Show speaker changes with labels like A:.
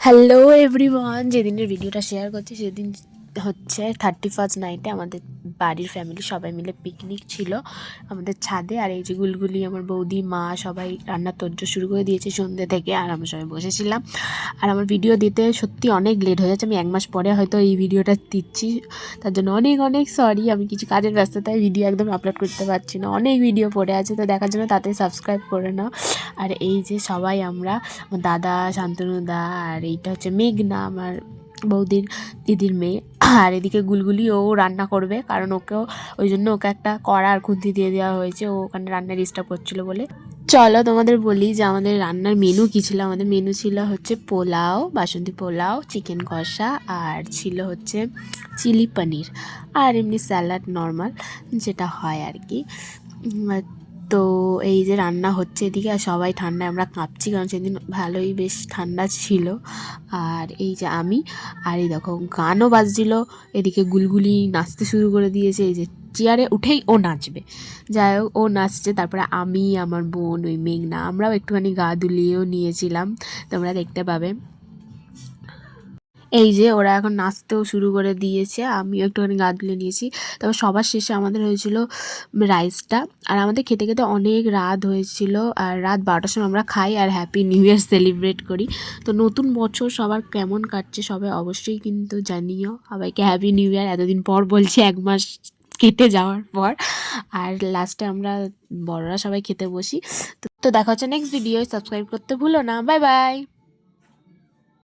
A: Hello everyone, যেদিনের ভিডিওটা share করছি সেদিন হচ্ছে 31st নাইটে আমাদের বাড়ির ফ্যামিলি সবাই মিলে পিকনিক ছিল আমাদের ছাদে। আর এই যে গুলগুলি, আমার বৌদি, মা সবাই রান্নার তোড়জোড় শুরু করে দিয়েছে সন্ধ্যে থেকে। আর আমরা সবাই বসেছিলাম। আর আমার ভিডিও দিতে সত্যি অনেক লেট হয়ে যাচ্ছে, আমি 1 মাস পরে হয়তো এই ভিডিওটা দিচ্ছি, তার জন্য অনেক অনেক সরি। আমি কিছু কাজের ব্যস্ততায় ভিডিও একদম আপলোড করতে পারছি না, অনেক ভিডিও পড়ে আছে, তো দেখার জন্য তাতে সাবস্ক্রাইব করে নাও। আর এই যে সবাই আমরা, আমার দাদা, শান্তনুদা, আর এইটা হচ্ছে মেঘনা, আমার বৌদির দিদির মেয়ে। আর এদিকে গুলগুলি, ও রান্না করবে, কারণ ওকেও ওই জন্য ওকে একটা কড়া আর খুন্তি দিয়ে দেওয়া হয়েছে, ও ওখানে রান্নায় ডিস্টার্ব করছিলো বলে। চলো তোমাদের বলি যে আমাদের রান্নার মেনু কী ছিল। আমাদের মেনু ছিল হচ্ছে পোলাও, বাসন্তী পোলাও, চিকেন কষা, আর ছিল হচ্ছে চিলি পনির, আর এমনি স্যালাড নর্মাল যেটা হয় আর কি। তো এই যে রান্না হচ্ছে এদিকে, আর সবাই ঠান্ডায় আমরা কাঁপছি, কারণ সেদিন ভালোই বেশ ঠান্ডা ছিল। আর এই যে আমি, আর এই দেখো গানও বাজছিল, এদিকে গুলগুলি নাচতে শুরু করে দিয়েছে, এই যে চেয়ারে উঠেই ও নাচবে। যাই হোক, ও নাচছে, তারপরে আমি, আমার বোন, ওই মেঘনা, আমরাও একটুখানি গা দুলিয়েও নিয়েছিলাম, তোমরা দেখতে পাবে। এই যে ওরা এখন নাচতেও শুরু করে দিয়েছে, আমিও একটুখানি গা দুলে নিয়েছি। তারপর সবার শেষে আমাদের হয়েছিল রাইসটা। আর আমাদের খেতে খেতে অনেক রাত হয়েছিল, আর রাত 12টার সময় আমরা খাই আর হ্যাপি নিউ ইয়ার সেলিব্রেট করি। তো নতুন বছর সবার কেমন কাটছে সবাই অবশ্যই কিন্তু জানিও। সবাইকে হ্যাপি নিউ ইয়ার, এতদিন পর বলছি, 1 মাস কেটে যাওয়ার পর। আর লাস্টে আমরা বড়রা সবাই খেতে বসি। তো দেখা হচ্ছে নেক্সট ভিডিও, সাবস্ক্রাইব করতে ভুলো না। Bye bye.